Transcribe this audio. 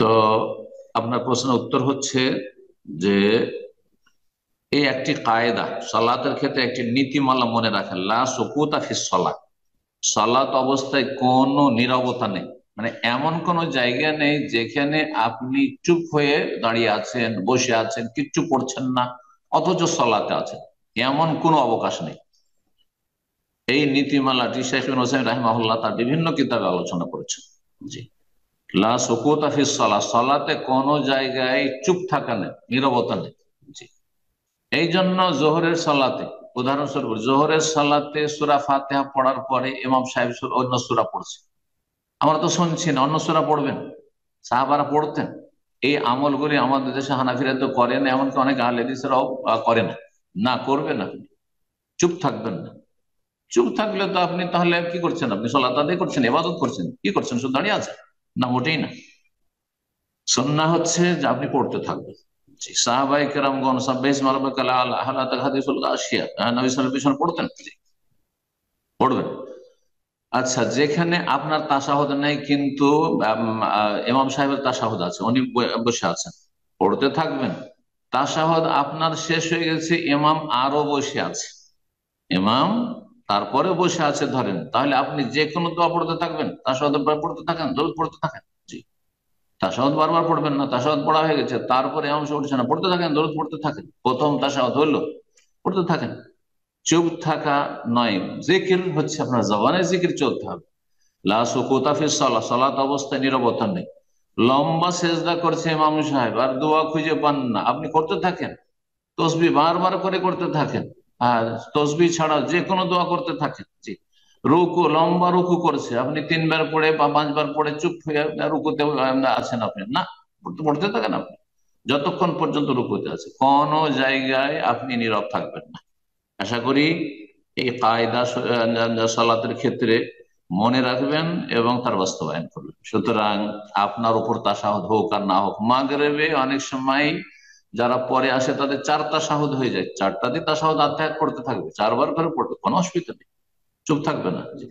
তো আপনার প্রশ্নের উত্তর হচ্ছে যে এই একটি কায়দা, সালাতের ক্ষেত্রে একটি নীতিমালা মনে রাখেন, লা সুকুতা ফিস সালাত। সালাত অবস্থায় কোনো নীরবতা নেই, মানে এমন কোন জায়গা নেই যেখানে আপনি চুপ হয়ে দাঁড়িয়ে আছেন, বসে আছেন, কিচ্ছু করছেন না, অথচ সালাতে আছেন, এমন কোনো অবকাশ নেই। এই নীতিমালাটি শেখ ইবনে উসাইমিন রাহিমাহুল্লাহ তার বিভিন্ন কিতাবে আলোচনা করেছেন। জি, লা সুকুতা ফিস সালাত, সালাতে কোনো জায়গায় চুপ থাকা নেই, নীরবতা নেই। জি, এই জন্য জোহরের সালাতে, উদাহরণস্বরূপ জোহরের সালাতে সূরা ফাতিহা পড়ার পরে ইমাম সাহেব অন্য সূরা পড়ছে, আমরা তো শুনছি না, অন্য সূরা পড়বেন। সাহাবারা পড়তেন। এই আমলগুলি আমাদের দেশে হানাফিরা তো করে না, এমনকি অনেক আহলে হাদিসরাও করে না। না করবেন, আপনি চুপ থাকবেন না। চুপ থাকলে তো আপনি তাহলে কি করছেন? আপনি সালাত আদায় করছেন, ইবাদত করছেন, কি করছেন? শুধু দাঁড়িয়ে আছেন? না, মোটেই না। সুন্নাহ হচ্ছে যে আপনি পড়তে থাকবেন। জি, সাহাবায়ে কেরামগণ সাব্বিহ ইসমা রাব্বিকাল আ'লা, হালাত হাদিসুল গাশিয়া, নবী সাল্লাল্লাহু আলাইহি ওয়াসাল্লাম পড়তেন। জি, পড়বেন। আচ্ছা, যেখানে আপনার তাশাহুদ নেই কিন্তু ইমাম সাহেবের তাশাহুদ আছে, উনি বসে আছেন, পড়তে থাকবেন। তাশাহুদ আপনার শেষ হয়ে গেছে, ইমাম আরো বসে আছে, ইমাম তারপরে বসে আছে ধরেন, তাহলে আপনি যে কোনো দোয়া পড়তে থাকবেন, তাশাহুদ পড়তে থাকেন, দরুদ পড়তে থাকেন। জি, তাশাহুদ বারবার পড়বেন না, তাশাহুদ পড়া হয়ে গেছে, তারপরে ইমাম সাহেব উঠছে না, পড়তে থাকেন, দরুদ পড়তে থাকেন। প্রথম তাশাহুদ হলো, পড়তে থাকেন। চুপ থাকা নয়, জিকির হচ্ছে আপনার জবানের জিকির চলতে হবে। লা সুকুতা ফিস সালাহ, সালাত অবস্থায় নীরবতা নেই। লম্বা সেজদা করছে ইমাম সাহেব আর দোয়া খুঁজে পান না, আপনি করতে থাকেন, তসবিহ বারবার করে করতে থাকেন, আর তসবিহ ছাড়া যে কোনো দোয়া করতে থাকেন। জি, রুকু, লম্বা রুকু করছে, আপনি 3 বার পড়ে বা 5 বার পড়ে চুপ হয়ে রুকুতে আছেন, আপনি না, পড়তে থাকেন আপনি যতক্ষণ পর্যন্ত রুকুতে আছে, কোন জায়গায় আপনি নীরব থাকবেন না। আশা করি এই কায়দা সালাতের ক্ষেত্রে মনে রাখবেন এবং তার বাস্তবায়ন করবেন। সুতরাং আপনার উপর তাশাহুদ হোক আর না হোক, মাগরিবে অনেক সময় যারা পরে আসে তাদের 4 তাশাহুদ হয়ে যায়, 4টা দিয়ে তাশাহুদ আত্মায়াত পড়তে থাকবে, 4 বার করে পড়বে, কোনো অসুবিধা নেই, চুপ থাকবে না। জি।